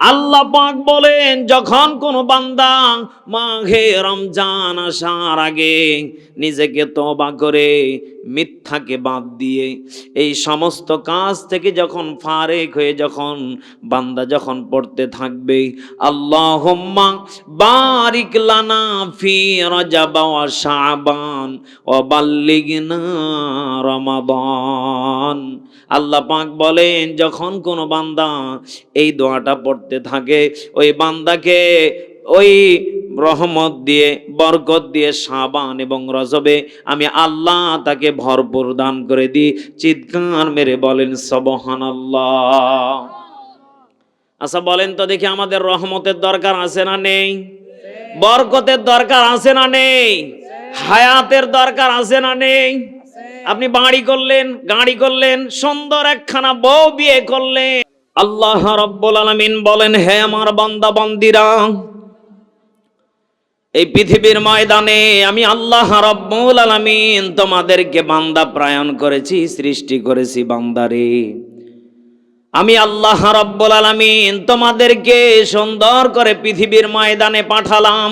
আল্লাহ পাক বলেন, যখন কোনো বান্দা মাঘে রমজান আসার আগে নিজেকে তওবা করে মিথ্যাকে বাদ দিয়ে এই সমস্ত কাজ থেকে যখন ফারেক হয়ে যখন বান্দা যখন পড়তে থাকবে, আল্লাহুম্মা বারিক লানা ফি রজব ওয়া শাবান ওয়া বাল্লিগনা রমাদান। আল্লাহ পাক বলেন, যখন কোনো বান্দা এই দোয়াটা পড়তে থাকে, ওই বান্দাকে ওই রহমত দিয়ে বরকত দিয়ে শাবান এবং রজবে আমি আল্লাহ তাকে ভরপুর দান করে দিই। চিৎকার মেরে বলেন সুবহানাল্লাহ। আচ্ছা বলেন তো দেখি, আমাদের রহমতের দরকার আছে না নেই? বরকতের দরকার আছে না নেই? হায়াতের দরকার আছে না নেই? আপনি বাড়ি করলেন, গাড়ি করলেন, সুন্দর একখানা বউ বিয়ে করলেন, আল্লাহ রাব্বুল আলামিন বলেন, হে আমার বান্দা বান্দিরা, এই পৃথিবীর ময়দানে আমি আল্লাহ রাব্বুল আলামিন তোমাদেরকে বান্দা প্রায়ণ করেছি, সৃষ্টি করেছি বান্দারে। আমি আল্লাহ রাব্বুল আলামিন তোমাদেরকে সুন্দর করে পৃথিবীর ময়দানে পাঠালাম।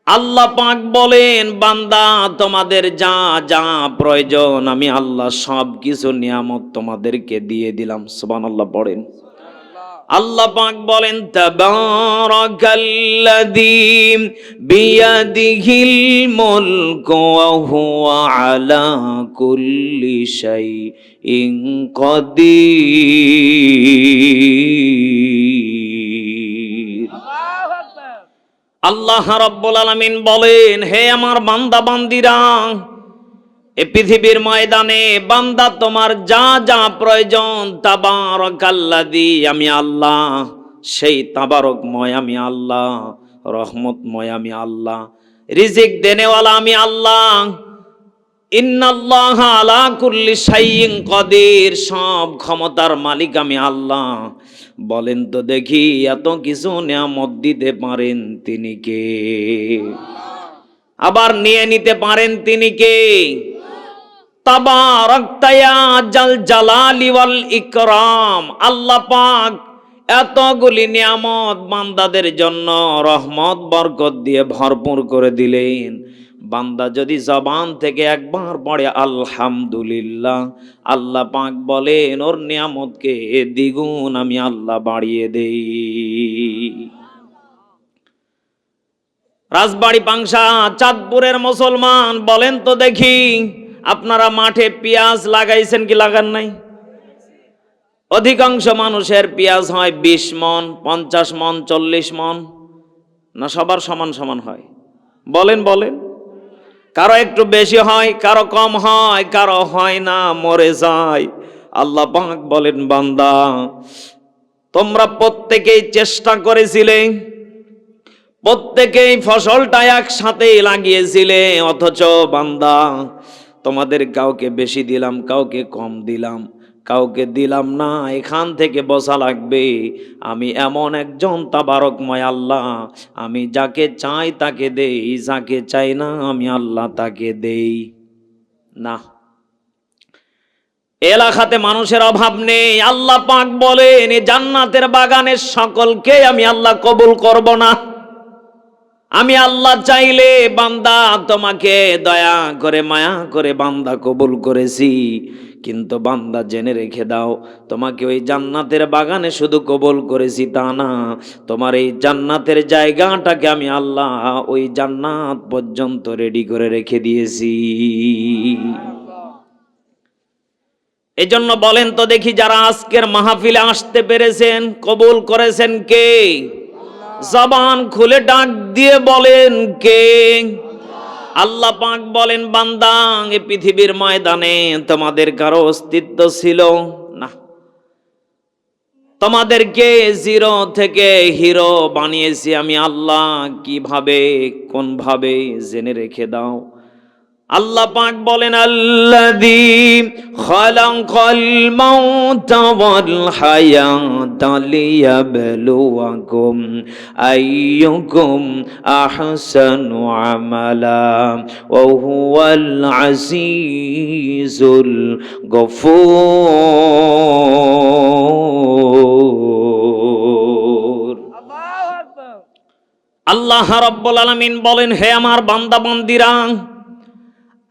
আল্লাহ পাক বলেন, বান্দা তোমাদের যা যা প্রয়োজন আমি আল্লাহ সব কিছু নিয়ামত তোমাদেরকে দিয়ে দিলাম। সুবহানাল্লাহ পড়েন। আল্লাহ পাক বলেন, তাবারাকাল্লাযী বিয়াদিহিল মুলকু ওয়া হুয়া আলা কুল্লি শাইইন কাদির। আল্লাহ রাব্বুল আলামিন বলেন, হে আমার বান্দা বান্দিরা, এই পৃথিবীর ময়দানে বান্দা তোমার যা যা প্রয়োজন, তাবারাকাল্লাযী আমি আল্লাহ, সেই তাবারকময় আমি আল্লাহ, রহমতময় আমি আল্লাহ, রিজিক দেনেওয়ালা আমি আল্লাহ, ইন্নাল্লাহা আলা কুল্লি শাইইন কাদির, সব ক্ষমতার মালিক আমি আল্লাহ। বলেন তো দেখি, এত কিছু নিয়ামত দিতে পারেন তিনি কে? আবার নিয়ে নিতে পারেন তিনি কে? তাবারাকতা ইয়া জাল জালালি ওয়াল ইকরাম। আল্লাহ পাক এতগুলি নিয়ামত বান্দাদের জন্য রহমত বরকত দিয়ে ভরপুর করে দিলেন। বান্দা যদি জবান থেকে একবার পড়ে আলহামদুলিল্লাহ, আল্লাহ পাক বলেন ওর নিয়ামতকে দ্বিগুণ আমি আল্লাহ বাড়িয়ে দেই। রাজবাড়ী পাংশা চাঁদপুরের মুসলমান, বলেন তো দেখি, আপনারা মাঠে পেঁয়াজ লাগাইছেন কি লাগান নাই? অধিকাংশ মানুষের পেঁয়াজ হয় 20 মন, 50 মন, 40 মন, না সবার সমান সমান হয়? বলেন বলেন। কারো একটু বেশি হয়, কারো কম হয়, কারো হয় না, মরে যায়। আল্লাহ পাক বলেন, বান্দা তোমরা প্রত্যেকেই চেষ্টা করেছিলে, প্রত্যেকেই ফসলটা একসাথে লাগিয়েছিলে, অথচ বান্দা তোমাদের কাউকে বেশি দিলাম, কাউকে কম দিলাম, কাউকে দিলাম না। এখান থেকে বসা লাগবে, আমি এমন একজন তাবারকময় আল্লাহ, আমি যাকে চাই তাকে দেই, যাকে চাই না আমি আল্লাহ তাকে দেই না। এলাকাতে মানুষের অভাব নেই। আল্লাহ পাক বলেন, এই জান্নাতের বাগানের সকলকে আমি আল্লাহ কবুল করব না। আমি আল্লাহ চাইলে বান্দা তোমাকে দয়া করে মায়া করে বান্দা কবুল করেছি, কিন্তু বান্দা জেনে রেখে দাও, তোমাকে ওই জান্নাতের বাগানে শুধু কবুল করেছি তা না, তোমার এই জান্নাতের জায়গাটাকে আমি আল্লাহ ওই জান্নাত পর্যন্ত রেডি করে রেখে দিয়েছি। এজন্য বলেন তো দেখি, যারা আজকের মাহফিলে আসতে পেরেছেন, কবুল করেছেন কে? জবান খুলে ডাক দিয়ে বলেন কে? আল্লাহ পাক বলেন, বান্দা এই পৃথিবীর ময়দানে তোমাদের কারো অস্তিত্ব ছিল না, তোমাদেরকে জিরো থেকে হিরো বানিয়েছি আমি আল্লাহ। কিভাবে, কোন ভাবে জেনে রেখে দাও। আল্লাহ পাক বলেন, আল্লাযী খালাকাল মাউতা ওয়াল হায়াতা লিয়াবলুয়াকুম আইয়ুকুম আহসানু আমালা ওয়া হুয়াল আজিজুল গফুর। আল্লাহ রাব্বুল আলামিন বলেন, হে আমার বান্দা বান্দিরা,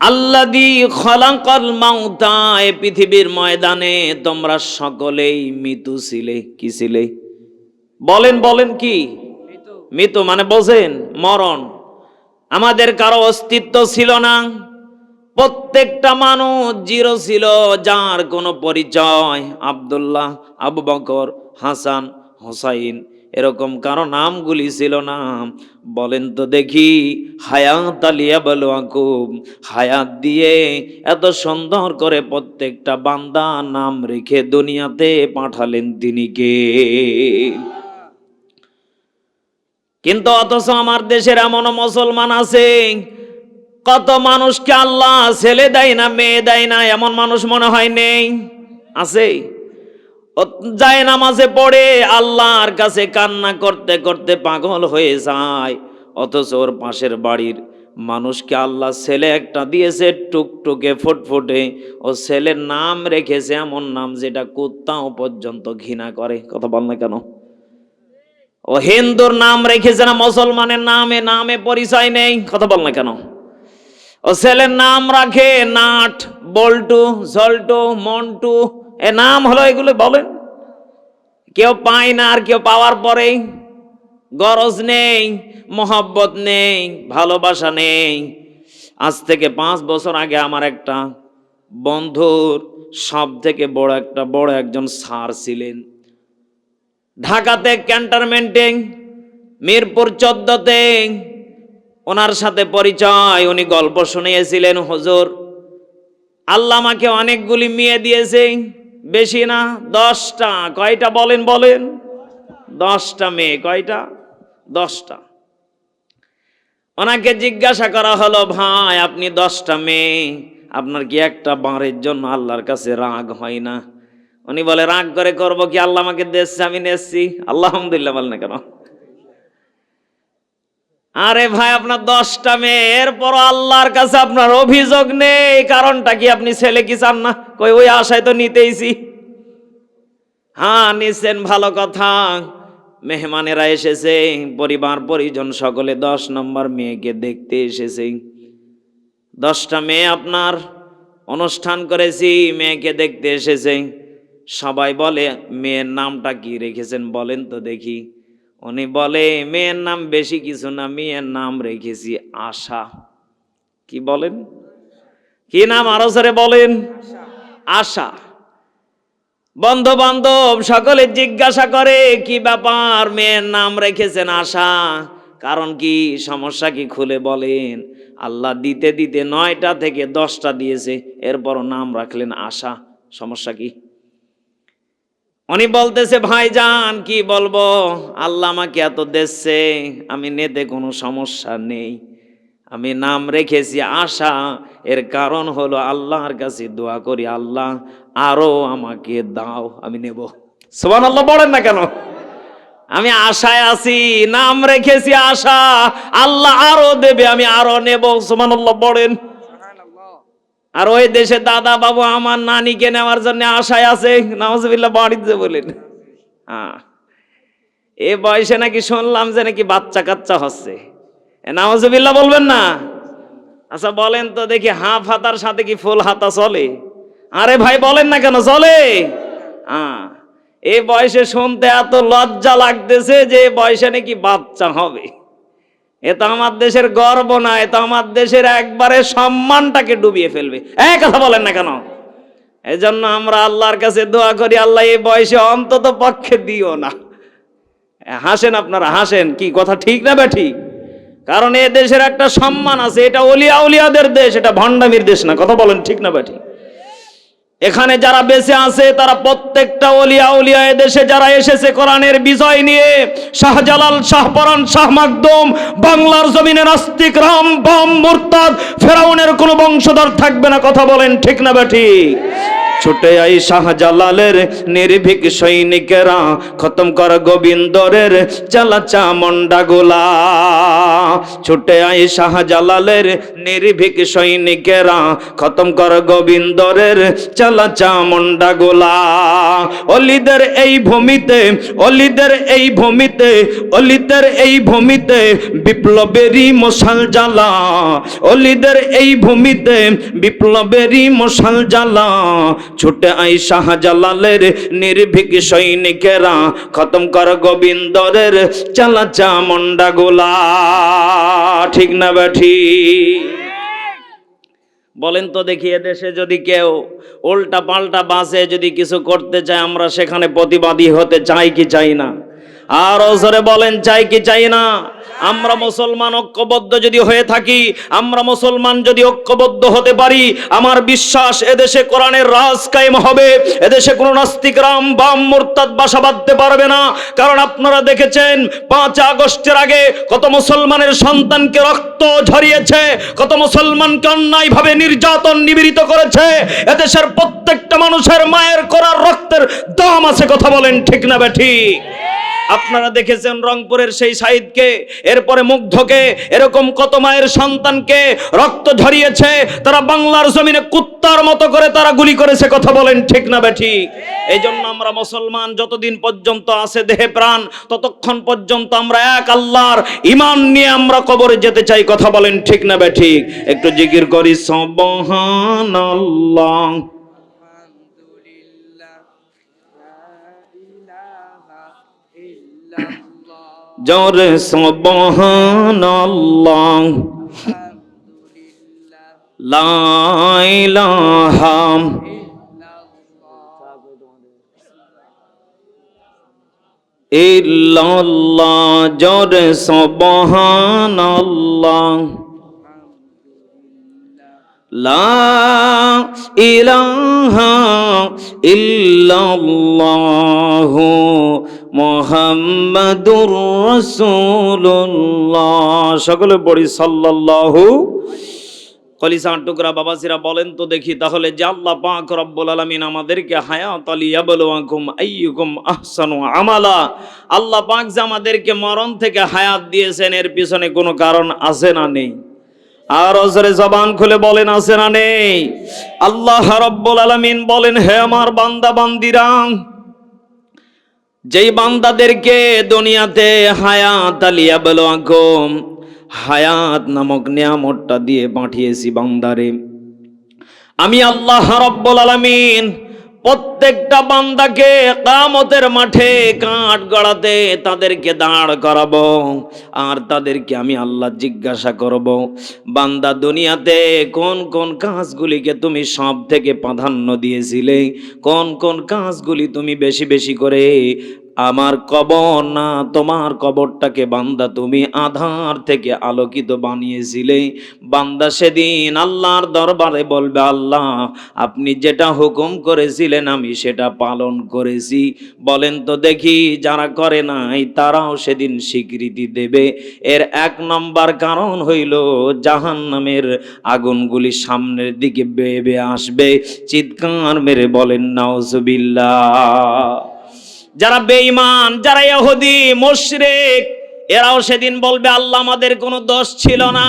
আল্লাযী খালাকাল মাউতা, এই পৃথিবীর ময়দানে তোমরা সকলেই মৃত্যু ছিলে। কি ছিলে? বলেন বলেন কি? মৃত্যু মানে বোঝেন, মরণ। আমাদের কারো অস্তিত্ব ছিল না, প্রত্যেকটা মানুষ জিরো ছিল, যার কোনো পরিচয় আব্দুল্লাহ, আবু বকর, হাসান, হোসাইন এরকম কারো নামগুলি ছিল না। বলেন তো দেখি, হায়াত আলিয়া বলুয়াকুম, হায়াত দিয়ে এত সুন্দর করে প্রত্যেকটা বান্দা নাম রেখে দুনিয়াতে পাঠালেন তিনি কে? কিন্তু অথচ আমার দেশের এমন মুসলমান আছে, কত মানুষকে আল্লাহ ছেলে দেয় না, মেয়ে দেয় না, এমন মানুষ মনে হয় নেই? আছে। যায় নামাজে পড়ে আল্লাহর কাছে কান্না করতে করতে পাগল হয়ে যায়, অথচ ওর পাশের বাড়ির মানুষকে আল্লাহ ছেলে একটা দিয়েছে, টুকটুকে ফুটফুটে, ও ছেলের নাম রেখেছে এমন নাম যেটা কুত্তাও পর্যন্ত ঘৃণা করে। কথা বল না কেন? ও হিন্দুর নাম রেখেছে না মুসলমানের নামে, নামে পরিচয় নেই। কথা বল না কেন? ও ছেলের নাম রাখে নাট, বল্টু, জল্টু, মন্টু, এ নাম হলো এগুলো। বলেন, কেউ পায় না, আর কেউ পাওয়ার পরে গরজ নেই, মোহাব্বত নেই, ভালোবাসা নেই। আজ থেকে 5 বছর আগে আমার একটা বন্ধুর সব থেকে বড় একজন স্যার ছিলেন ঢাকাতে, ক্যান্টনমেন্টে, মিরপুর 14তে। ওনার সাথে পরিচয়, উনি গল্প শুনিয়েছিলেন, হুজুর আল্লাহ আমাকে অনেকগুলি মেয়ে দিয়েছে, বেশি না, 10টা। কয়টা বলেন বলেন? 10টা মেয়ে। কয়টা? 10টা। ওনাকে জিজ্ঞাসা করা হলো, ভাই আপনি 10টা মেয়ে, আপনার কি একটা বাঁড়ের জন্য আল্লাহর কাছে রাগ হয় না? উনি বলে, রাগ করে করব কি, আল্লাহ আমাকে দিয়েছে, আমি নেছি, আলহামদুলিল্লাহ। বলেন না কেন? আরে ভাই, আপনার 10টা মেয়ে, এরপর আল্লাহর কাছে আপনার অভিযোগ নেই, কারণটা কি? আপনি ছেলে কি চান না? কই ওই আশায় তো নিতেইছি। হ্যাঁ নিছেন, ভালো কথা। মেহমানেরা এসেছে, পরিবার পরিজন সকলে 10 নম্বর মেয়েকে দেখতে এসেছে। 10টা মেয়ে আপনার অনুষ্ঠান করেছি, মেয়েকে দেখতে এসেছে। সবাই বলে, মেয়ের নামটা কি রেখেছেন বলেন তো দেখি। উনি বলে, মেয়ের নাম বেশি কিছু না, মেয়ের নাম রেখেছি আশা। কি বলেন? কি নাম? আরো জোরে বলেন। আশা। বন্ধু বান্ধব সকলে জিজ্ঞাসা করে, কি ব্যাপার, মেয়ের নাম রেখেছেন আশা, কারণ কি, সমস্যা কি খুলে বলেন। আল্লাহ দিতে দিতে 9টা থেকে 10টা দিয়েছে, এরপরও নাম রাখলেন আশা, সমস্যা কি? উনি বলতেছে, ভাইজান কি বলবো, আল্লাহ আমাকে এত দিচ্ছে, আমি নেতে কোনো সমস্যা নেই, আমি নাম রেখেছি আশা। এর কারণ হলো আল্লাহর কাছে দোয়া করি, আল্লাহ আরো আমাকে দাও, আমি নেব। সুবহানাল্লাহ বলেন না কেন? আমি আশায় আছি, নাম রেখেছি আশা, আল্লাহ আরো দেবে, আমি আরো নেব। সুবহানাল্লাহ বলেন। আর ওই দেশে দাদা বাবু আমার নানিকে নেওয়ার জন্য আশায় আছে, নাউজুবিল্লাহ বাড়িতে বলেন। হ্যাঁ, এ বয়সে নাকি শুনলাম যে নাকি বাচ্চা কাচ্চা হচ্ছে, নাউজুবিল্লাহ বলবেন না? আচ্ছা বলেন তো দেখি, হাফ হাতার সাথে কি ফুল হাতা চলে? আরে ভাই বলেন না কেন, চলে? হ্যাঁ, এই বয়সে শুনতে এত লজ্জা লাগতেছে যে বয়সে নাকি বাচ্চা হবে। এ তো আমার দেশের গর্ব না, এ তো আমার দেশের একবারে সম্মানটাকে ডুবিয়ে ফেলবে। কথা বলেন না কেন? এই জন্য আমরা আল্লাহর কাছে দোয়া করি, আল্লাহ এই বয়সে অন্তত পক্ষে দিও না। হাসেন আপনারা, হাসেন, কি কথা ঠিক না বেঠিক? কারণ এ দেশের একটা সম্মান আছে, এটা ওলিয়া উলিয়াদের দেশ, এটা ভণ্ডামির দেশ না। কথা বলেন ঠিক না বেঠিক? এখানে যারা বেঁচে আছে তারা প্রত্যেকটা ওলিয়া উলিয়া, দেশে যারা এসেছে কোরআনের বিজয় নিয়ে, শাহজালাল, শাহপরান, শাহ মাকদুম, বাংলার জমিনে নাস্তিক, রাম বাম মুরতাদ ফেরাউনের কোনো বংশধর থাকবে না। কথা বলেন ঠিক না বেঠিক? ছুটে আই শাহজালালের নির্ভীক সৈনিকেরা, খতম কর গোবিন্দরের চালা চামুন্ডা গোলা। ছুটে আই শাহজালালের নির্ভীক সৈনিকেরা, খতম কর গোবিন্দরের চালা চামুন্ডা গোলা। অলিদের এই ভূমিতে, অলিদের এই ভূমিতে, অলিদের এই ভূমিতে বিপ্লবেরই মশাল জ্বালা। অলিদের এই ভূমিতে বিপ্লবেরই মশাল জ্বালা। ছুটে আই শাহজালালের নির্ভীক সৈনিকেরা, খতম কর গোবিন্দরের চালা চামুন্ডা গোলা। ঠিক না বেঠি? বলেন তো দেখি, এদেশে যদি কেউ উল্টা পাল্টা বাসে যদি কিছু করতে চায়, আমরা সেখানে প্রতিবাদী হতে চাই কি চাই না? আর জোরে বলেন, চাই কি চাই না? আমরা মুসলমান ঐক্যবদ্ধ যদি হয়ে থাকি, আমরা মুসলমান যদি ঐক্যবদ্ধ হতে পারি, আমার বিশ্বাস এদেশে কোরআনের রাজ কায়েম হবে। এদেশে কোনো নাস্তিক রাম বাম মুরতাদ বাসা বাঁধতে পারবে না। কারণ আপনারা দেখেছেন 5 আগস্টের আগে কত মুসলমানের সন্তানকে রক্ত ঝরিয়েছে, কত মুসলমানকে অন্যায়ভাবে নির্যাতন নিপীড়িত করেছে। এদেশের প্রত্যেকটা মানুষের মায়ের করার রক্তের দাম আছে। কথা বলেন ঠিক না বেঠিক? আপনারা দেখেছেন রংপুরের সেই শহীদকে, এরপরে মুগ্ধকে, এরকম কত মায়ের সন্তানকে রক্ত ঝরিয়েছে। তারা বাংলার জমিনে কুত্তার মতো করে তারা গুলি করেছে। কথা বলেন ঠিক না বেঠিক? এই জন্য আমরা মুসলমান যতদিন পর্যন্ত আছে দেহে প্রাণ, ততক্ষণ পর্যন্ত আমরা এক আল্লাহর ঈমান নিয়ে আমরা কবরে যেতে চাই। কথা বলেন ঠিক না বেঠিক? একটু জিকির করি সুবহানাল্লাহ। জোরে সুবহানাল্লাহ, লা ইলাহা ইল্লাল্লাহ। জোরে সুবহানাল্লাহ, লা ইলাহা ইল্লাল্লাহ মুহাম্মাদুর রাসূলুল্লাহ। সকলে পড়ি সাল্লাল্লাহু। কলিসার টুকরা বাবাজিরা বলেন তো দেখি, তাহলে যে আল্লাহ পাক রব্বুল আলামিন আমাদেরকে হায়াত লিয়াবলুয়াকুম আইয়ুকুম আহসানু আমালা, আল্লাহ পাক যে আমাদেরকে মরণ থেকে হায়াত দিয়েছেন, এর পিছনে কোনো কারণ আছে না নেই? আর জোরে জবান খুলে বলেন, আছে না নেই? আল্লাহ রব্বুল আলামিন বলেন, হে আমার বান্দা বান্দিরা, যেই বান্দাদেরকে দুনিয়াতে হায়াত লিয়াবলুয়াকুম, হায়াত নামক নিয়ামতটা দিয়ে পাঠিয়েছি বান্দারে, আমি আল্লাহ রব্বুল আলামিন প্রত্যেকটা বান্দাকে কিয়ামতের মাঠে কাঠ গড়াতে তাদেরকে দাঁড় করাবো। আর তাদেরকে আমি আল্লাহ জিজ্ঞাসা করব, বান্দা দুনিয়াতে কোন কোন কাজগুলিকে তুমি সব থেকে প্রাধান্য দিয়েছিলে, কোন কোন কাজগুলি তুমি বেশি বেশি করে আমার কবর না তোমার কবরটাকে বান্দা তুমি আধার থেকে আলোকিত বানিয়েছিলে। বান্দা সেদিন আল্লাহর দরবারে বলবে, আল্লাহ আপনি যেটা হুকুম করেছিলেন আমি সেটা পালন করেছি। বলেন তো দেখি, যারা করে নাই তারাও সেদিন স্বীকৃতি দেবে। এর 1 নম্বর কারণ হইল জাহান্নামের আগুনগুলি সামনের দিকে বেয়ে বেয়ে আসবে। চিৎকার মেরে বলেন নাউজুবিল্লাহ। যারা বেঈমান, যারা ইহুদি মুশরিক, এরাও সেদিন বলবে, আল্লাহ আমাদের কোনো দোষ ছিল না,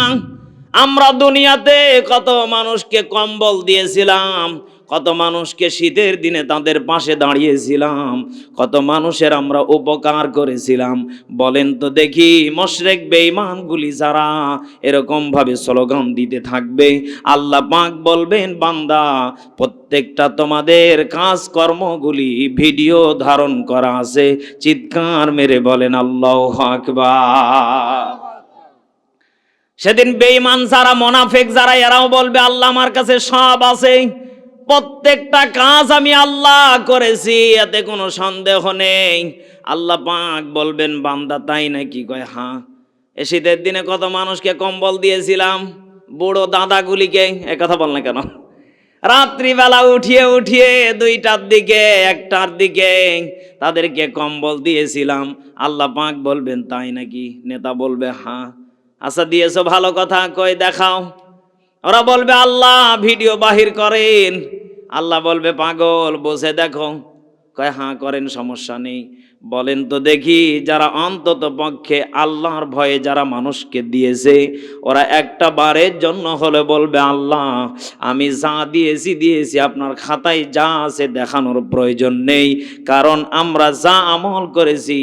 আমরা দুনিয়াতে কত মানুষকে কম্বল দিয়েছিলাম, কত মানুষকে শীতের দিনে তাদের পাশে দাঁড়িয়েছিলাম, কত মানুষের আমরা উপকার করেছিলাম। বলেন তো দেখি, মুশরিক বেঈমানগুলি যারা এরকম ভাবে স্লোগান দিতে থাকবে, আল্লাহ পাক বলবেন, বান্দা প্রত্যেকটা তোমাদের কাজকর্মগুলি ভিডিও ধারণ করা আছে। চিৎকার মেরে বলেন আল্লাহু আকবার। সেদিন বেঈমান যারা, মুনাফিক যারা, এরাও বলবে, আল্লাহ আমার কাছে সব আছে, প্রত্যেকটা কাজ আমি আল্লাহ করেছি, এতে কোনো সন্দেহ নেই। আল্লাহ পাক বলবেন, বান্দা তাই নাকি? কয় হ্যাঁ, এ শীতের দিনে কত মানুষকে কম্বল দিয়েছিলাম, বুড়ো দাদাগুলিকে। এ কথা বল না কেন? রাত্রিবেলা উঠিয়ে উঠিয়ে 2টার দিকে 1টার দিকে তাদেরকে কম্বল দিয়েছিলাম। আল্লাহ পাক বলবেন, তাই নাকি? নেতা বলবে, হ্যাঁ। আচ্ছা দিয়েছো, ভালো কথা, কই দেখাও। ওরা বলবে, আল্লাহ ভিডিও বাহির করেন। আল্লাহ বলবে পাগল বসে দেখো, কয় হ্যাঁ করেন, সমস্যা নেই। বলেন তো দেখি, যারা অন্তত পক্ষে আল্লাহর ভয়ে যারা মানুষকে দিয়েছে, ওরা একটা বারের জন্য হলে বলবে আল্লাহ আমি যা দিয়েছি আপনার খাতায় যা আছে দেখানোর প্রয়োজন নেই, কারণ আমরা যা আমল করেছি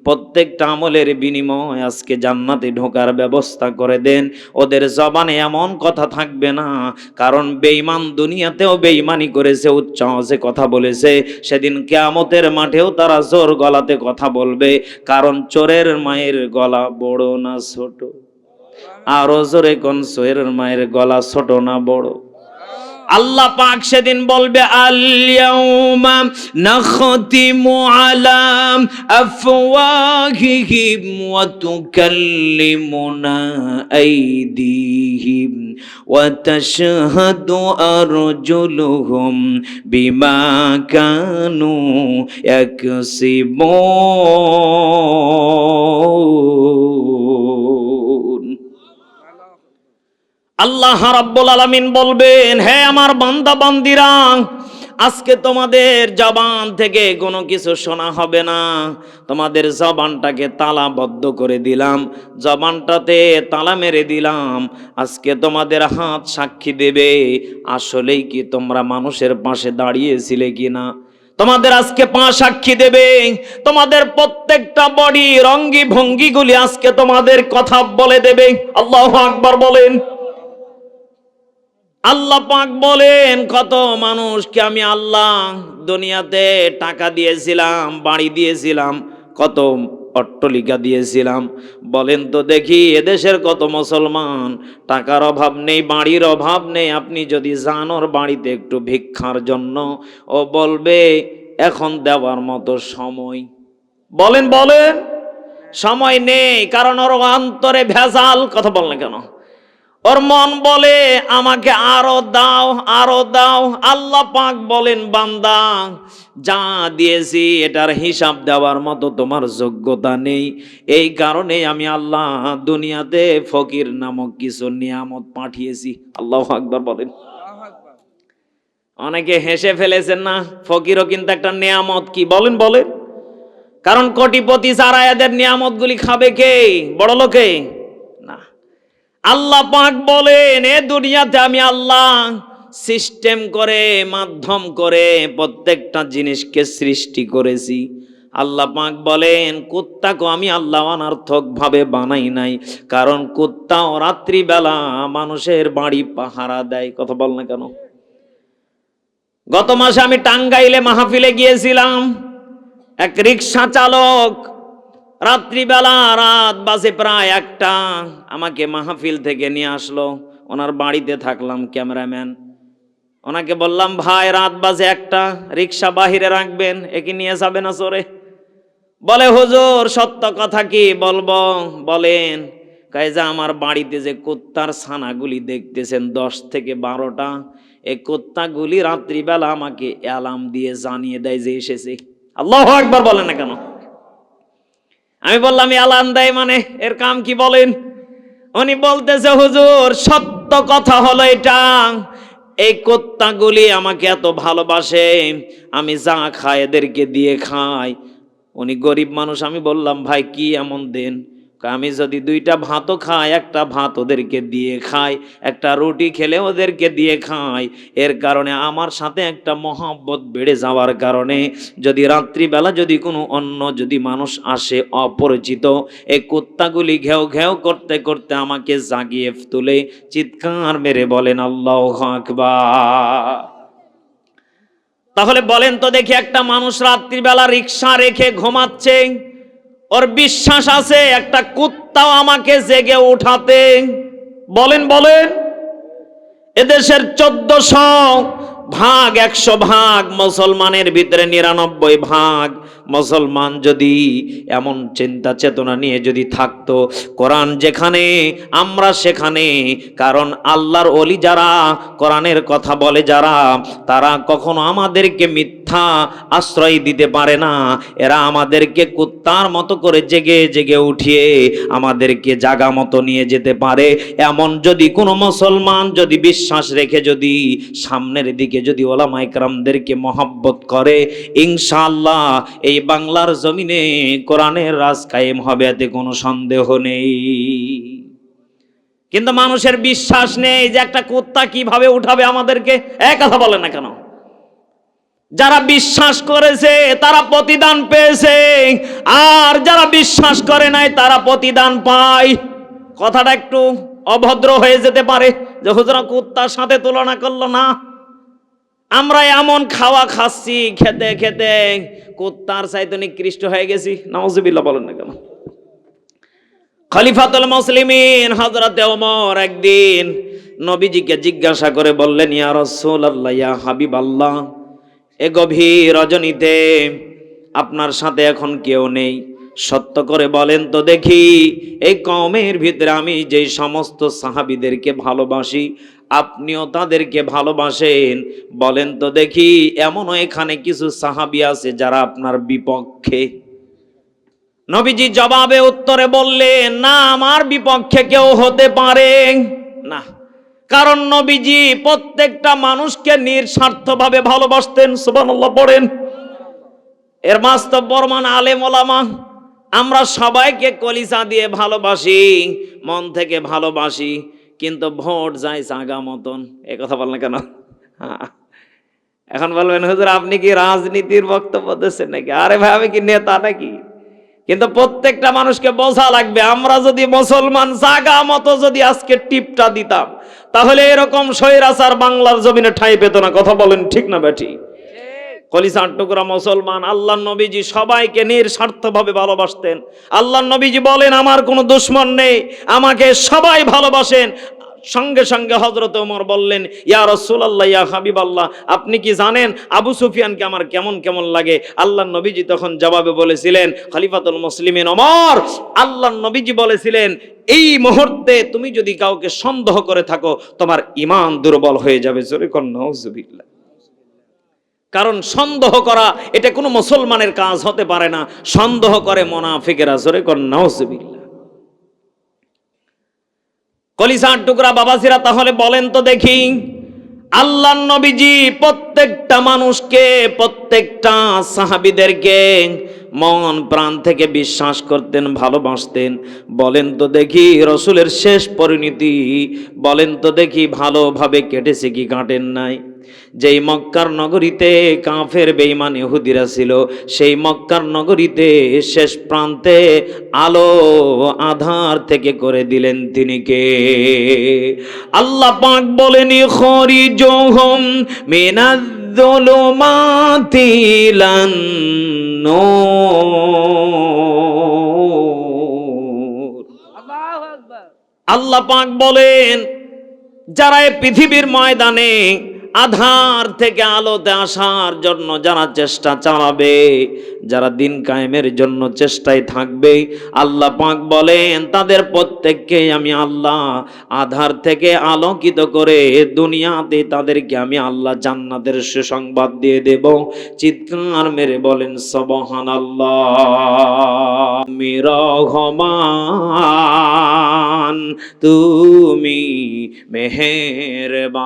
প্রত্যেকটা আমলের বিনিময় আজকে জান্নাতে ঢোকার ব্যবস্থা করে দেন। ওদের জবানে এমন কথা থাকবে না, কারণ বেঈমান দুনিয়াতেও বেঈমানি করেছে, উচ্চ আওয়াজে কথা বলেছে, সেদিন কিয়ামতের মাঠেও তারা জোর গলাতে কথা বলবে, কারণ চোরের মায়ের গলা বড় না ছোট? আরো জোরে কোন, চোরের মায়ের গলা ছোট না বড়? আল্লাহ পাক সেদিন বলবে আল ইয়াউমা নাখতিমু আলা আফওয়াহিহিম ওয়া তুকাল্লিমুনা আইদিহিম ওয়া তাশহাদু আরজুলুহুম বিমা কানু ইয়াকসিবুন। আল্লাহ রাব্বুল আলামিন বলবেন, হে আমার বান্দা বান্দিরা, আজকে তোমাদের জবান থেকে কোনো কিছু শোনা হবে না, তোমাদের জবানটাকে তালাবদ্ধ করে দিলাম, জবানটাতে তালা মেরে দিলাম। আজকে তোমাদের হাত সাক্ষী দেবে আসলেই কি তোমরা মানুষের পাশে দাঁড়িয়েছিলে কিনা। তোমাদের আজকে পা সাক্ষী দেবে, তোমাদের প্রত্যেকটা বডি রঙ্গি ভঙ্গিগুলি আজকে তোমাদের কথা বলে দেবে। আল্লাহু আকবার বলেন। আল্লাহ পাক বলেন, কত মানুষকে আমি আল্লাহ দুনিয়াতে টাকা দিয়েছিলাম, বাড়ি দিয়েছিলাম, কত অট্টালিকা দিয়েছিলাম। বলেন তো দেখি এদেশের কত মুসলমান টাকার অভাব নেই, বাড়ির অভাব নেই। আপনি যদি যান ওর বাড়িতে একটু ভিক্ষার জন্য, ও বলবে এখন দেওয়ার মতো সময়, বলেন বলেন সময় নেই, কারণ ওর অন্তরে ভেজাল। কথা বলেন কেন? ওর মন বলে আমাকে আরো দাও, আরো দাও। আল্লাহ পাক বলেন, বান্দা যা দিয়েছি এটার হিসাব দেওয়ার মতো তোমার যোগ্যতা নেই, এই কারণে আমি আল্লাহ দুনিয়াতে ফকির নামক কিছু নিয়ামত পাঠিয়েছি। আল্লাহু আকবার বলেন। অনেকে হেসে ফেলেছেন না, ফকিরও কিন্তু একটা নিয়ামত। কি বলেন বলেন? কারণ কোটিপতি যারা এদের নিয়ামতগুলি খাবে কে? বড় লোকে না। আল্লাহ পাক বলেন, এ দুনিয়াতে আমি আল্লাহ সিস্টেম করে, মাধ্যম করে প্রত্যেকটা জিনিসকে সৃষ্টি করেছি। আল্লাহ পাক বলেন, কুত্তাকে আমি আল্লাহ অনর্থক ভাবে বানাই নাই, কারণ কুত্তাও রাত্রিবেলা মানুষের বাড়ি পাহারা দেয়। কথা বল না কেন? গত মাসে আমি টাঙ্গাইলে মাহফিলে গিয়েছিলাম। এক রিক্সা চালক রাত্রিবেলা, রাত বাজে প্রায় 1টা, আমাকে মাহফিল থেকে নিয়ে আসলো। ওনার বাড়িতে থাকলাম ক্যামেরাম্যান। ওনাকে বললাম, ভাই রাত বাজে 1টা, রিক্সা বাহিরে রাখবেন, একে নিয়ে যাবে না চোরে? বলে হুজুর সত্য কথা কি বলবো বলেন। কয় যে আমার বাড়িতে যে কুত্তার ছানাগুলি দেখতেছেন 10 থেকে 12টা, এই কুত্তাগুলি রাত্রিবেলা আমাকে অ্যালার্ম দিয়ে জানিয়ে দেয় যে এসেছে। আল্লাহু আকবার বলেন না কেন? আমি বললাম অ্যালার্ম দেয় মানে এর কাম কি বলেন? উনি বলতেছে হুজুর সত্য কথা হলো এটা, এই কুত্তাগুলি আমাকে এত ভালোবাসে, আমি যা খাই এদেরকে দিয়ে খাই। উনি গরিব মানুষ। আমি বললাম ভাই কি এমন দেন? আমি যদি 2টা ভাতও খাই, একটা ভাত ওদেরকে দিয়ে খাই, একটা রুটি খেলে ওদেরকে দিয়ে খাই, এর কারণে আমার সাথে একটা মহব্বত বেড়ে যাওয়ার কারণে যদি রাত্রিবেলা যদি কোনো অন্য যদি মানুষ আসে অপরিচিত, এই কুত্তাগুলি ঘেউ ঘেউ করতে করতে আমাকে জাগিয়ে তুলে চিৎকার মেরে বলেন আল্লাহু আকবার। তাহলে বলেন তো দেখি, একটা মানুষ রাত্রিবেলা রিক্সা রেখে ঘুমাচ্ছে, ওর বিশ্বাস আছে একটা কুত্তাও আমাকে জেগে উঠাতে? বলেন বলেন। এদেশের 1400 ভাগ 100 ভাগ মুসলমানের ভিতরে 99 ভাগ মুসলমান যদি এমন চিন্তা চেতনা নিয়ে যদি থাকতো, কোরআন যেখানে আমরা সেখানে, কারণ আল্লাহর ওলি যারা, কোরআনের কথা বলে যারা, তারা কখনো আমাদেরকে মিথ্যা মিথ্যা আশ্রয় দিতে পারে না। এরা আমাদেরকে কুত্তার মতো করে জেগে জেগে উঠিয়ে আমাদেরকে জাগা মতো নিয়ে যেতে পারে। এমন যদি কোনো মুসলমান যদি বিশ্বাস রেখে যদি সামনের দিকে যদি ওলামা ইকরামদেরকে মহব্বত করে, ইনশাআল্লাহ এই বাংলার জমিনে কোরআনের রাজ কায়েম হবে, এতে কোনো সন্দেহ নেই। কিন্তু মানুষের বিশ্বাস নেই যে একটা কুত্তা কিভাবে উঠাবে আমাদেরকে। এক কথা বলে না কেন? যারা বিশ্বাস করেছে তারা প্রতিদান পেয়েছে, আর যারা বিশ্বাস করে নাই তারা প্রতিদান পায়। কথাটা একটু অভদ্র হয়ে যেতে পারে যে হুজুরা কুত্তার সাথে তুলনা করলো না। আমরা এমন খাওয়া খাচ্ছি, খেতে খেতে কুত্তার চাইতে নিকৃষ্ট হয়ে গেছি। নাউজুবিল্লাহ বলেন না কেন? খলিফাতুল মুসলিমিন হযরতে ওমর একদিন নবীজিকে জিজ্ঞাসা করে বললেন, ইয়া রাসূলুল্লাহ, ইয়া হাবিবাল্লাহ, এ গভীর রজনীতে আপনার সাথে এখন কেউ নেই, সত্য করে বলেন তো দেখি, এই কওমের ভিতরে আমি যেই সমস্ত সাহাবীদেরকে ভালোবাসি আপনিও তাদেরকে ভালোবাসেন, বলেন তো দেখি এমনও এখানে কিছু সাহাবী আছে যারা আপনার বিপক্ষে? নবীজি জবাবে উত্তরে বললেন, না, আমার বিপক্ষে কেউ হতে পারে না। কারণ নবীজি প্রত্যেকটা মানুষকে নিঃস্বার্থভাবে ভালোবাসতেন। সুবহানাল্লাহ পড়েন। এর বাস্তব প্রমাণ আলেম ওলামা। আমরা সবাইকে কলিজা দিয়ে ভালোবাসি, মন থেকে ভালোবাসি, কিন্তু ভোট যায় জাগা মতন। এ কথা বললেন কেন? এখন বলবেন হুজুর আপনি কি রাজনীতির বক্তব্য দিচ্ছেন নাকি? আরে ভাই, আমি কি নেতা নাকি? কিন্তু প্রত্যেকটা মানুষকে বোঝা লাগবে, আমরা যদি মুসলমান জাগা মতো যদি আজকে টিপটা দিতাম, তাহলে এরকম স্বৈরাচার বাংলার জমিনে ঠাঁই পেত না। কথা বলেন ঠিক না বেঠি? কলিজার টুকরা মুসলমান, আল্লাহর নবীজি সবাইকে নিঃস্বার্থভাবে ভালোবাসতেন। আল্লাহর নবীজি বলেন, আমার কোনো দুশমন নেই, আমাকে সবাই ভালোবাসেন। সঙ্গে সঙ্গে হযরত ওমর বললেন, ইয়া রাসূলুল্লাহ, ইয়া হাবিবাল্লাহ, আপনি কি জানেন আবু সুফিয়ানকে আমার কেমন কেমন লাগে? আল্লাহর নবীজি তখন জবাবে বলেছিলেন, খলিফাতুল মুসলিমিন ওমর, আল্লাহর নবীজি বলেছিলেন, এই মুহূর্তে তুমি যদি কাউকে সন্দেহ করে থাকো তোমার ঈমান দুর্বল হয়ে যাবে। জোরে কোন নাউজুবিল্লাহ। কারণ সন্দেহ করা এটা কোনো মুসলমানের কাজ হতে পারে না, সন্দেহ করে মুনাফিকেরা। জোরে কোন নাউজুবিল্লাহ। কলিজার টুকরা বাবাজিরা, তাহলে বলেন তো দেখি, আল্লাহর নবীজি প্রত্যেকটা মানুষকে, প্রত্যেকটা সাহাবীদেরকে মন প্রাণ থেকে বিশ্বাস করতেন, ভালোবাসতেন। বলেন তো দেখি রসুলের শেষ পরিণতি বলেন তো দেখি ভালোভাবে কেটেছে কি কাটেন নাই? যেই মক্কার নগরীতে কাফের বেঈমান ইহুদিরা ছিল, সেই মক্কার নগরীতে শেষ প্রান্তে আলো আধার থেকে করে দিলেন তিনি কে? আল্লাহ পাক বলেন, খরিজুহুম মিনাজ-যুলুমাতি ইলান নূর। আল্লাহু আকবার। আল্লাহ পাক বলেন, যারা এই পৃথিবীর ময়দানে আধার থেকে আলোতে আসার জন্য যারা চেষ্টা চালাবে, যারা দিন কায়েমের জন্য চেষ্টায় থাকবে, আল্লাহ পাক বলেন তাদের প্রত্যেককে আমি আল্লাহ আধার থেকে আলোকিত করে দুনিয়াতে তাদেরকে আমি আল্লাহ জান্নাতের সুসংবাদ দিয়ে দেব। চিৎকার মেরে বলেন সুবহানাল্লাহ। রহমান তুমি মেহেরবান,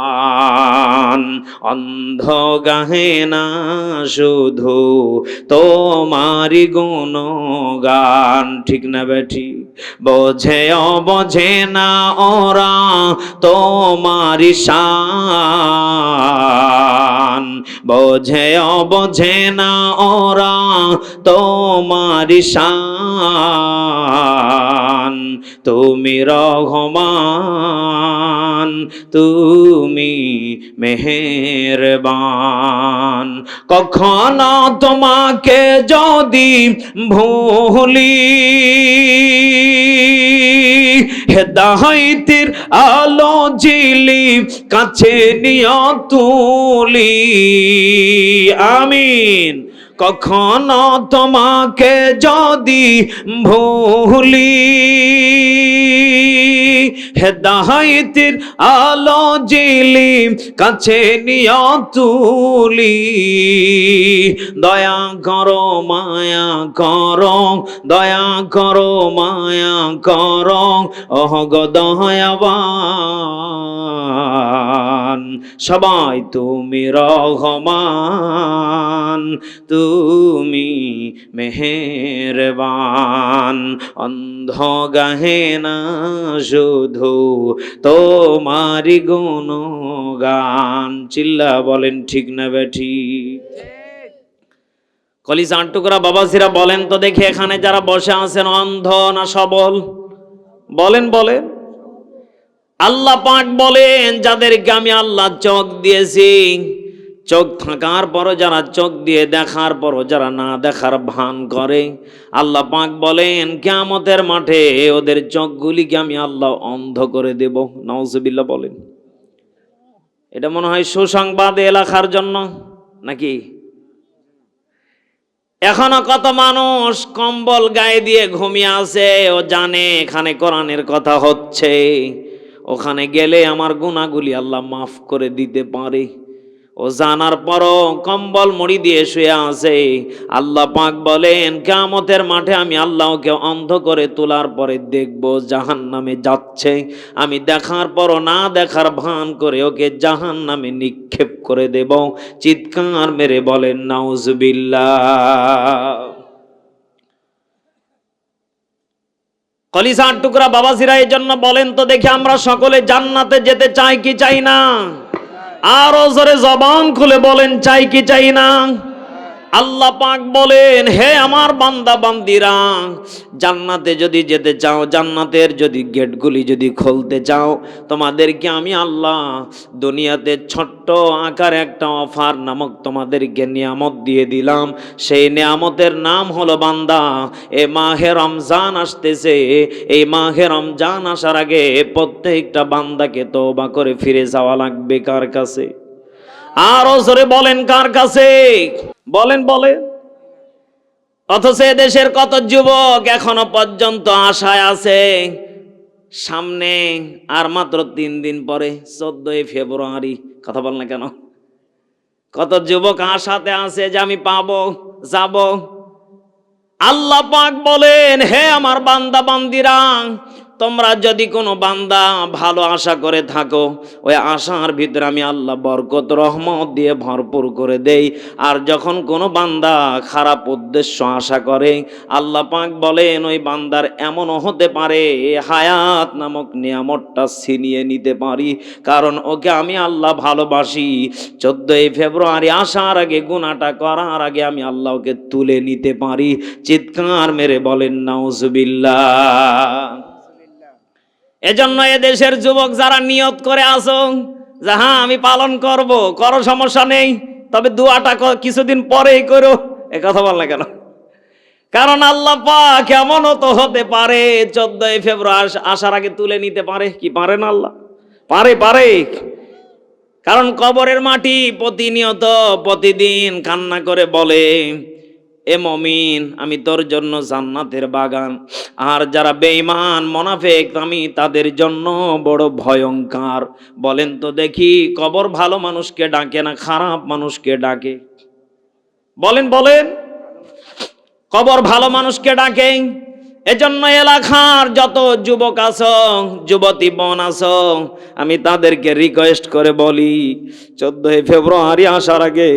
অন্ধ গাহে না শুধু তোমারি গুণগান। ঠিক না বেঠি? বোঝে বোঝে না ওরা তোমারি শান, বোঝে বোঝে না ওরা তোমারি শান। তুমি রহমান তুমি মেহেরবান। কখনো তোমাকে যদি ভুলি, হেদায়েতের আলো ঝিলি কাছে নিয়ে তুলি। আমিন। কখনো তোমাকে যদি ভুলি, হেদায়েতের আলো জিলি কাছে নিয়ে তুলি। দয়া করো মায়া করো, দয়া করো মায়া করো, ওহ গো দয়াবান। সবাই তুমি রহমান, তুমি মেহেরবান। অন্ধ গাহে না শুধু তোমারি গুণগান। চিল্লা বলেন ঠিক না বেঠি? কলিজার টুকরা বাবাজিরা বলেন তো দেখি, এখানে যারা বসে আছেন অন্ধ না সবল? বলেন বলেন। আল্লাহ পাক বলেন যাদেরকে আমি আল্লাহ চোখ দিয়েছি, চোখ থাকার পরও যারা চোখ দিয়ে দেখার পরও যারা না দেখার ভান করে, আল্লাহ পাক বলেন কিয়ামতের মাঠে ওদের চোখগুলিকে আমি আল্লাহ অন্ধ করে দেব। নাউজুবিল্লাহ বলেন। এটা মনে হয় সুসংবাদ এলাকার জন্য নাকি? এখনো কত মানুষ কম্বল গায়ে দিয়ে ঘুমিয়ে আছে, ও জানে এখানে কোরআনের কথা হচ্ছে, ওখানে গেলে আমার গুনাহগুলি আল্লাহ মাফ করে দিতে পারে। ও জানার পরও কম্বল মুড়ি দিয়ে শুয়ে আছে। আল্লাহ পাক বলেন কিয়ামতের মাঠে আমি আল্লাহকে অন্ধ করে তোলার পরে দেখব জাহান্নামে যাচ্ছে, আমি দেখার পরও না দেখার ভান করে ওকে জাহান্নামে নিক্ষেপ করে দেব। চিৎকার মেরে বলেন নাউজুবিল্লাহ। কলিজার টুকরা বাবাজিরা এই জন্য বলেন তো দেখি, আমরা সকলে জান্নাতে যেতে চাই কি চাই না? আরো জোরে জবান খুলে বলেন চাই কি চাই না? আল্লাহ পাক বলেন হে আমার বান্দা বান্দিরা, জান্নাতে যদি যেতে চাও, জান্নাতের যদি গেটগুলি যদি খুলতে চাও, তোমাদেরকে আমি আল্লাহ দুনিয়াতে ছোট্ট আকার একটা অফার নামক তোমাদেরকে নিয়ামত দিয়ে দিলাম। সেই নিয়ামতের নাম হলো বান্দা। এ মাহে রমজান আসতেছে, এই মাহে রমজান আসার আগে প্রত্যেকটা বান্দাকে তওবা করে ফিরে যাওয়া লাগবে। কার কাছে? আরো জোরে বলেন কার কাছে? বলেন বলেন। অথচ দেশের কত যুবক এখনো পর্যন্ত আশায় আছে, সামনে আর মাত্র 3 দিন পরে 14 ফেব্রুয়ারি। কথা বল না কেন? কত যুবক আশাতে আছে যে আমি পাবো, যাব। আল্লাহ পাক বলেন হে আমার বান্দা বান্দিরা, তোমরা যদি কোনো বান্দা ভালো আশা করে থাকো, ওই আশার ভিতরে আমি আল্লাহ বরকত রহমত দিয়ে ভরপুর করে দেই। আর যখন কোনো বান্দা খারাপ উদ্দেশ্য আশা করে, আল্লাহ পাক বলেন ওই বান্দার এমনও হতে পারে হায়াত নামক নিয়ামতটা ছিনিয়ে নিতে পারি, কারণ ওকে আমি আল্লাহ ভালোবাসি। 14 ফেব্রুয়ারি আসার আগে, গুনাহটা করার আগে আমি আল্লাহ ওকে তুলে নিতে পারি। চিৎকার মেরে বলেন নাউজুবিল্লাহ। এজন্য এদেশের যুবক যারা নিয়ত করে আসো যে হ্যাঁ আমি পালন করব, করো সমস্যা নেই, তবে দোয়াটা কিছুদিন পরেই করো, এ কথা বল না কেন? কারণ আল্লাহ পাক এমনও তো হতে পারে 14 ফেব্রুয়ারি আসার আগে তুলে নিতে পারে। কি পারে না আল্লাহ? পারে পারে। কারণ কবরের মাটি প্রতিনিয়ত প্রতিদিন কান্না করে বলে এ মমিন আমি তোর জন্য জান্নাতের বাগান, আর যারা বেঈমান মুনাফিক আমি তাদের জন্য বড় ভয়ঙ্কর। বলেন তো দেখি কবর ভালো মানুষকে ডাকে না খারাপ মানুষকে ডাকে? বলেন বলেন। কবর ভালো মানুষকে ডাকে। এজন্য এলাকার যত যুবক আছো, যুবতী বোন আছো, আমি তাদেরকে রিকোয়েস্ট করে বলি 14 ফেব্রুয়ারি আসার আগে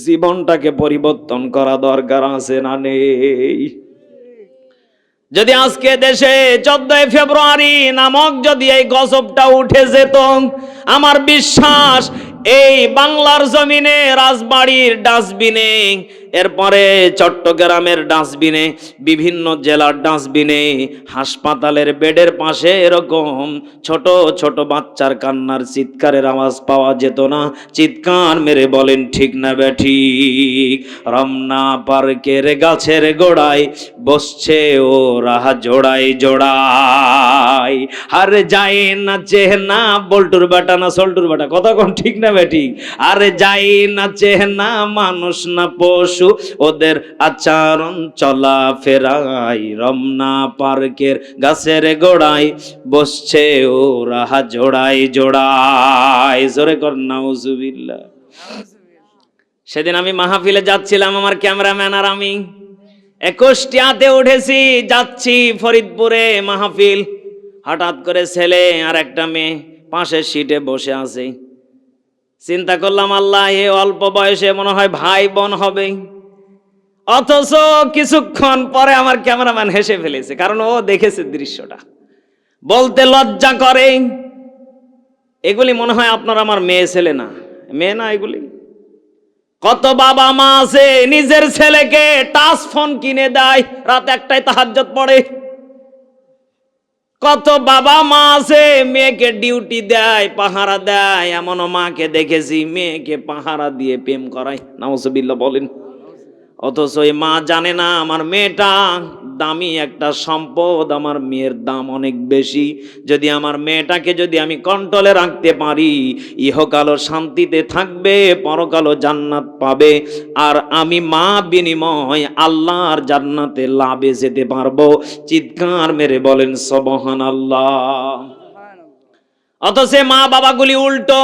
জীবনটাকে পরিবর্তন করা দরকার আছে না নেই? যদি আজকে দেশে 14 ফেব্রুয়ারি নামক যদি এই গজবটা উঠে যেত, আমার বিশ্বাস এই বাংলার জমিনে রাজবাড়ির ডাস্টবিনে, এরপরে চট্টগ্রামের ডাস্টবিনে, বিভিন্ন জেলার ডাস্টবিনে, হাসপাতালের বেডের পাশে এরকম ছোট ছোট বাচ্চার কান্নার চিৎকারের আওয়াজ পাওয়া যেত না? চিৎকার মেরে বলেন ঠিক না বেঠিক? রমনা পার্কের গাছের গোড়ায় বসছে ওরা জোড়াই জোড়াই, আর যায় না চেহনা বল্টুর বেটা না সল্টুর বেটা। কথা কোন ঠিক না বেঠিক? আরে যায় না চেহনা মানুষ না পশু, পশু, ওদের আচরণ চলা ফেরাই রমনা পার্কের গাছের গোড়ায় বসছে ওরা জোড়ায় জোড়ায়। জোরে কর নাউজুবিল্লাহ। সেদিন আমি মাহফিলে যাচ্ছিলাম, আমার ক্যামেরাম্যান আর আমি 21টাতে উঠেছি, যাচ্ছি ফরিদপুরে মাহফিল। হঠাৎ করে ছেলে আর একটা মেয়ে পাশের সিটে বসে আছে। চিন্তা করলাম, আল্লাহ, এ অল্প বয়সে মনে হয় ভাই বোন হবে। অথচ কিছুক্ষণ পরে আমার ক্যামেরাম্যান হেসে ফেলেছে, কারণ ও দেখেছে দৃশ্যটা। বলতে লজ্জা করে, এগুলি মনে হয় আপনার আমার মেয়ে ছেলে না, মেয়ে না এগুলি। কত বাবা মা আছে নিজের ছেলেকে টাচ ফোন কিনে দেয়, রাত 1টায় তাহাজ্জুদ পড়ে। কত বাবা মা আছে মেয়েকে ডিউটি দেয়, পাহারা দেয়। এমন মাকে দেখেছি মেয়েকে পাহারা দিয়ে প্রেম করায়, নাউজুবিল্লাহ বলেন। অথচ এই মা জানে না আমার মেয়েটা দামি একটা সম্পদ, আমার মেয়ের দাম অনেক বেশি। যদি আমার মেয়েটাকে যদি আমি কন্ট্রোলে রাখতে পারি, ইহকালও শান্তিতে থাকবে, পরকালও জান্নাত পাবে, আর আমি মা বিনিময় আল্লাহর জান্নাতে লাভে যেতে পারবো। চিৎকার মেরে বলেন সুবহানাল্লাহ। অথচ মা বাবাগুলি উল্টো।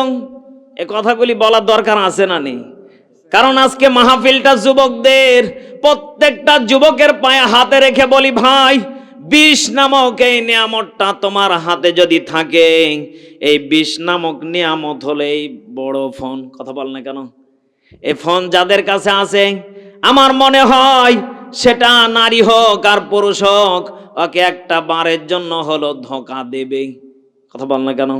এ কথাগুলি বলার দরকার আছে না নেই? কারণ আজকে মাহফিলটা যুবকদের, প্রত্যেকটা যুবকের পায়ে হাতে রেখে বলি, ভাই, বিষ নামক এই নিয়ামতটা তোমার হাতে যদি থাকে, এই বিষ নামক নিয়ামত হলে এই বড় ফোন, কথা বল না কেন, এই ফোন যাদের কাছে আছে, আমার মনে হয় সেটা নারী হোক আর পুরুষ হোক, ওকে একটা বারের জন্য হলো ধোঁকা দেবে, কথা বল না কেন।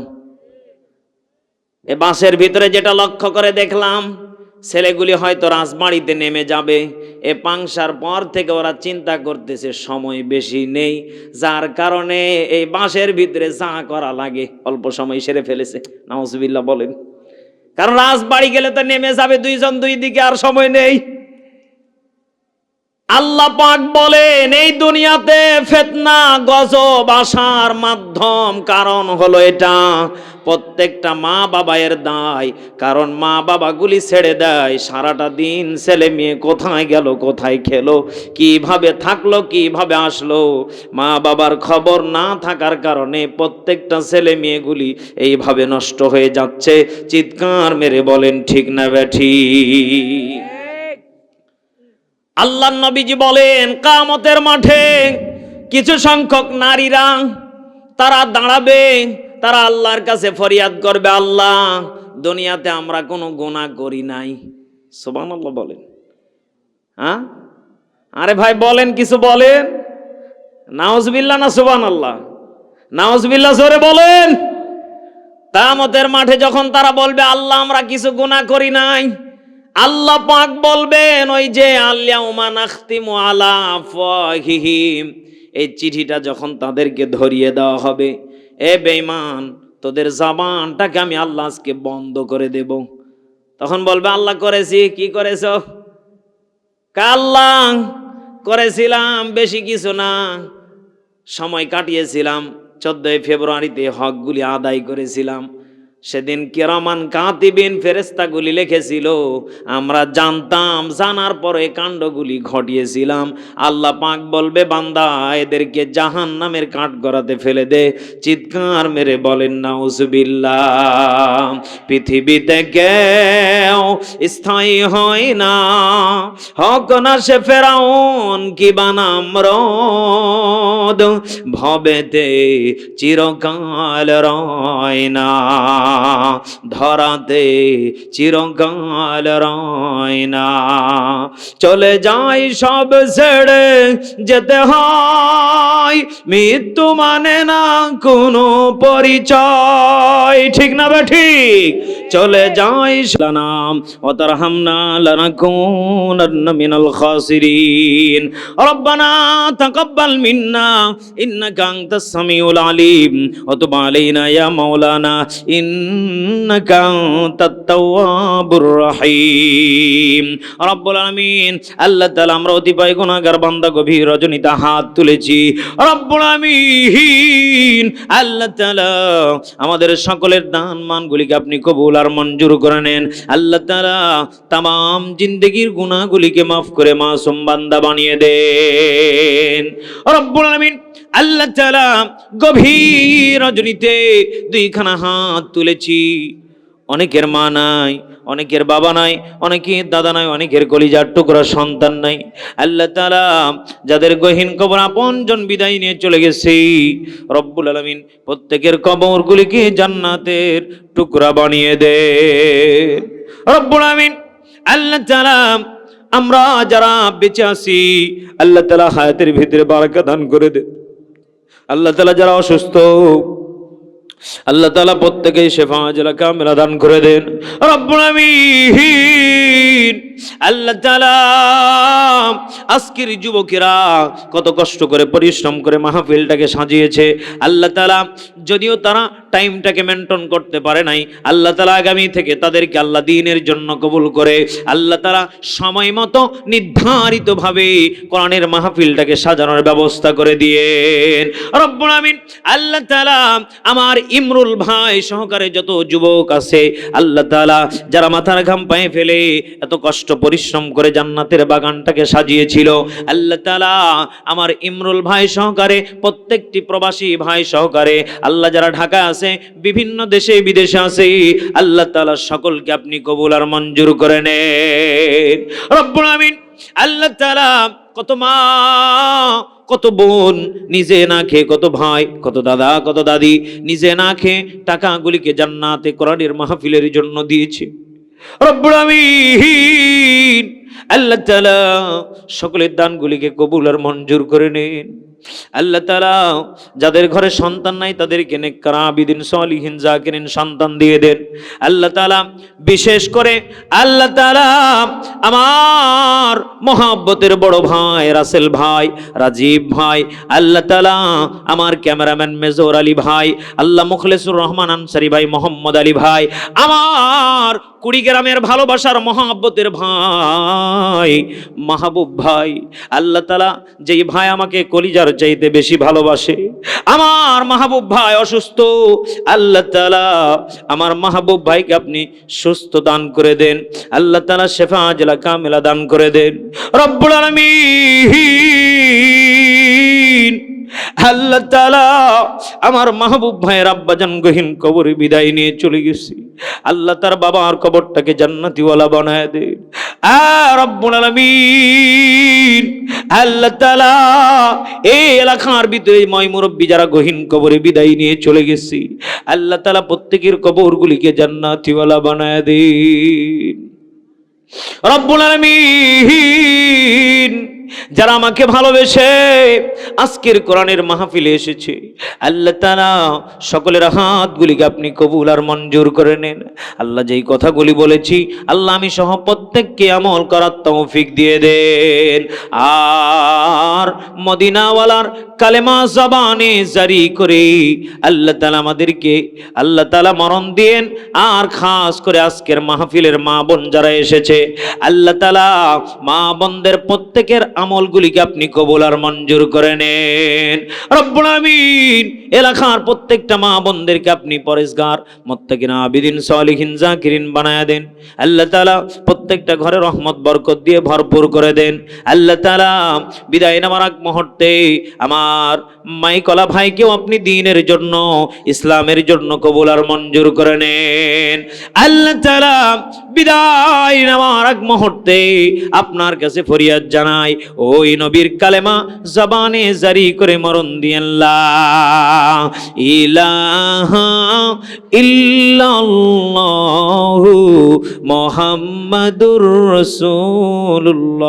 এ বাসের ভিতরে যেটা লক্ষ্য করে দেখলাম, ছেলেগুলি হয়তো রাজবাড়িতে নেমে যাবে, এ পাংশার পর থেকে ওরা চিন্তা করতেছে সময় বেশি নেই, যার কারণে এই বাসের ভিতরে যা করা লাগে অল্প সময় সেরে ফেলেছে, নাউজুবিল্লাহ বলেন। কারণ রাজবাড়ি গেলে তো নেমে যাবে দুইজন দুই দিকে, আর সময় নেই। আল্লাহ পাক বলেন, এই দুনিয়াতে ফিতনা গজব আসার মাধ্যম কারণ হলো এটা, প্রত্যেকটা মা বাবার দায়। কারণ মা বাবাগুলি ছেড়ে দেয়, সারাটা দিন ছেলে মেয়ে কোথায় গেল, কোথায় খেলো, কিভাবে থাকলো, কিভাবে আসলো, মা বাবার খবর না থাকার কারণে প্রত্যেকটা ছেলে মেয়েগুলি এইভাবে নষ্ট হয়ে যাচ্ছে। চিৎকার মেরে বলেন ঠিক না বেঠিক? আল্লাহর নবীজি বলেন, কিয়ামতের মাঠে কিছু সংখ্যক নারীরা তারা দাঁড়াবে, তারা আল্লাহর কাছে ফরিয়াদ করবে, আল্লাহ, দুনিয়াতে আমরা কোনো গুনাহ করি নাই। সুবহানাল্লাহ বলেন। হ্যাঁ, আরে ভাই বলেন, কিছু বলেন। নাউজুবিল্লাহ না সুবহানাল্লাহ? নাউজুবিল্লাহ জোরে বলেন। কিয়ামতের মাঠে যখন তারা বলবে, আল্লাহ, আমরা কিছু গুনাহ করি নাই, আল্লাহ পাক বলবেন, ওই যে আল-ইয়াউমা নাখতিমু আলা আফওয়াহিহিম, এই চিঠিটা যখন তাদেরকে ধরিয়ে দেওয়া হবে, এ বেঈমান, তোদের জবানটাকে আমি আল্লাহ আজকে বন্ধ করে দেব। তখন বলবে, আল্লাহ করেছি। কি করেছো? আল্লাহ করেছিলাম বেশি কিছু না, সময় কাটিয়েছিলাম, 14 ফেব্রুয়ারিতে হকগুলি আদায় করেছিলাম। সেদিন কিরামান কাতিবিন ফেরেশতাগুলি লিখেছিল, আমরা জানতাম, জানার পরে কাণ্ডগুলি ঘটিয়েছিলাম। আল্লাহ পাক বলবে, বান্দা, এদেরকে জাহান্নামের কাঠগড়াতে ফেলে দে। চিৎকার মেরে বলেন নাউজুবিল্লাহ। পৃথিবীতে কেউ স্থায়ী হয় না, হক না সে ফেরাউন কি বানামরদ, ভবেতে চিরকাল রয় না, ধরাতে চিরকাল রয় না। চলে যাই সব ছেড়ে যেতে হয়, মৃত্যু মানে না কোনো পরিচয়, ঠিক না ঠিক? চলে যাই নাম ওয়াতারহামনা লানাকুনান্না মিনাল খাসিরিন। রব্বানা তাকাব্বাল মিন্না ইন্নাকা আনতাস সামিউল আলিম ওয়া তুব আলাইনা ইয়া মাওলানা ইন্নাকা আনতাত তাওয়াবুর রহিম। রব্বুল আলামিন, আল্লাহ তাআলা, আমরা অতিপয় গুনাহগার বান্দা, গভীর রজনীতে হাত তুলেছি। রব্বুল আমিন আল্লাহ তাআলা আমাদের সকলের দান মানগুলিকে আপনি কবুল আর মঞ্জুর করে নেন। আল্লাহ তাআলা তামাম জিন্দেগির গুনাহগুলিকে মাফ করে মাসুম বান্দা বানিয়ে দেন রব্বুল আমিন। আল্লাহ তাআলা গভীর রজনীতে দুইখানা হাত তুলেছি। অনেকের মা নাই, অনেকের বাবা নাই, অনেকের দাদা নাই, অনেকের কলিজার টুকরা সন্তান নাই। আল্লাহ তাআলা যাদের গহীন কবর আপনজন বিদায় নিয়ে চলে গেছে, রব্বুল আলামিন প্রত্যেকের কবরগুলিকে জান্নাতের টুকরা বানিয়ে দে রব্বুল আলামিন। আল্লাহ তাআলা আমরা যারা বেঁচে আছি, আল্লাহ তাআলা হায়াতের ভিতরে বারাকা দান করে দে। আল্লাহ তাআলা যারা অসুস্থ, আল্লাহ তাআলা প্রত্যেকে শিফা আজলা কামিলা দান করে দেন রব্বুল আমিন। আল্লাহ তাআলা আজকের যুবকেরা কত কষ্ট করে পরিশ্রম করে মাহফিলটাকে সাজিয়েছে। আল্লাহ তাআলা যদিও তারা টাইমটাকে মেনটেন করতে পারে নাই, আল্লাহ তাআলা আগামী থেকে তাদেরকে আল্লাহ দ্বীনের জন্য কবুল করে আল্লাহ তাআলা সময় মতো নির্ধারিতভাবে কোরআনের মাহফিলটাকে সাজানোর ব্যবস্থা করে দিয়েন রব্বুল আমিন। আল্লাহ তাআলা আমার ইমরুল ভাই সহকারে যত যুবক আছে, আল্লাহ তাআলা যারা মাথার ঘাম পায়ে ফেলে এত কষ্ট পরিশ্রম করে জান্নাতের বাগানটাকে সাজিয়েছিল, আল্লাহ তাআলা আমার ইমরুল ভাই সহকারে প্রত্যেকটি প্রবাসী ভাই সহকারে আল্লাহ যারা ঢাকা আছে, বিভিন্ন দেশে বিদেশে আছে, আল্লাহ তাআলা সকলকে আপনি কবুল আর মঞ্জুর করে নেন রব্বুল আমিন। আল্লাহ তাআলা কত মা কত বোন নিজে না খেয়ে, কত ভাই কত দাদা কত দাদি নিজে না খেয়ে টাকাগুলিকে জান্নাতে কোরআনের মাহফিলের জন্য দিয়েছে রব্বুল আমিন। আল্লাহ তাআলা সকলের দানগুলিকে কবুল আর মঞ্জুর করে নেন। আল্লাহ তাআলা যাদের ঘরে সন্তান নাই তাদেরকে নেককার আবিদিন সালিহিন জাকিরিন সন্তান দিয়ে দেন আল্লাহ তাআলা। বিশেষ করে আল্লাহ তাআলা আমার মহব্বতের বড় ভাই রাসেল ভাই, রাজীব ভাই, আল্লাহ তাআলা আমার ক্যামেরাম্যান মেজর আলী ভাই, আল্লাহ মুখলেসুর রহমান আনসারী ভাই, মোহাম্মদ আলী ভাই, আমার কুড়িগ্রামের ভালোবাসার মহব্বতের ভাই মাহবুব ভাই, আল্লাহ তাআলা যেই ভাই আমাকে কলিজার চাইতে বেশি ভালোবাসে, আমার মাহবুব ভাই অসুস্থ, আল্লাহ তাআলা আমার মাহবুব ভাইকে আপনি সুস্থ দান করে দেন আল্লাহ তাআলা, শিফা আজলা কামিলা দান করে দেন রব্বুল আলামিন। আল্লাহ তাআলা আমার মাহবুব ভাইয়ের আব্বাজান গহীন কবরে বিদায় নিয়ে চলে গেছে, আল্লাহ তার বাবার কবরটাকে জান্নাতিওয়ালা বানায় দেন রব্বুল আলামিন। আল্লাহ তাআলা এই এলাকার ভিতরে ময় মুরব্বী যারা গহীন কবরে বিদায় নিয়ে চলে গেছে, আল্লাহ তাআলা প্রত্যেকের কবরগুলিকে জান্নাতিওয়ালা বানায় দেন রব্বুল আলামিন। যারা আমাকে ভালোবেসে আজকের কোরআনের মাহফিলে এসেছে, আল্লাহ তাআলা সকলের হাতগুলিকে আপনি কবুল আর মঞ্জুর করে নেন আল্লাহ। যেই কথাগুলি বলেছি আল্লাহ আমি সহ প্রত্যেককে আমল করার তৌফিক দিয়ে দেন, আর মদিনাওয়ালার কালেমা জবানে জারি করে আল্লাহ তাআলা আমাদেরকে আল্লাহ তাআলা মরণ দেন। আর খাস করে আজকের মাহফিলের মা বোন যারা এসেছে, আল্লাহ তাআলা মা বোনদের প্রত্যেকের আমলগুলিকে আপনি কবুল আর মঞ্জুর করে নেন রব্বুল আমিন। এলাকার প্রত্যেকটা মা বোনদেরকে আপনি পরেজগার মুত্তাকিন আবিদিন সালিহিন জাকিরিন বানায়া দেন আল্লাহ তাআলা। প্রত্যেকটা ঘরে রহমত বরকত দিয়ে ভরপুর করে দেন আল্লাহ তাআলা। বিদায় নেওয়ার আগ মুহূর্তে আমার মাইকলা ভাইকেও আপনি দ্বীনের জন্য, ইসলামের জন্য কবুল আর মঞ্জুর করে নেন আল্লাহ তাআলা। বিদায় নেওয়ার আগ মুহূর্তে আপনার কাছে ফরিয়াদ জানাই, ওই নবীর কালেমা জবানে জারি করে মরণ দিয়েন লা ইলাহা ইল্লাল্লাহু মুহাম্মাদুর রাসূলুল্লাহ।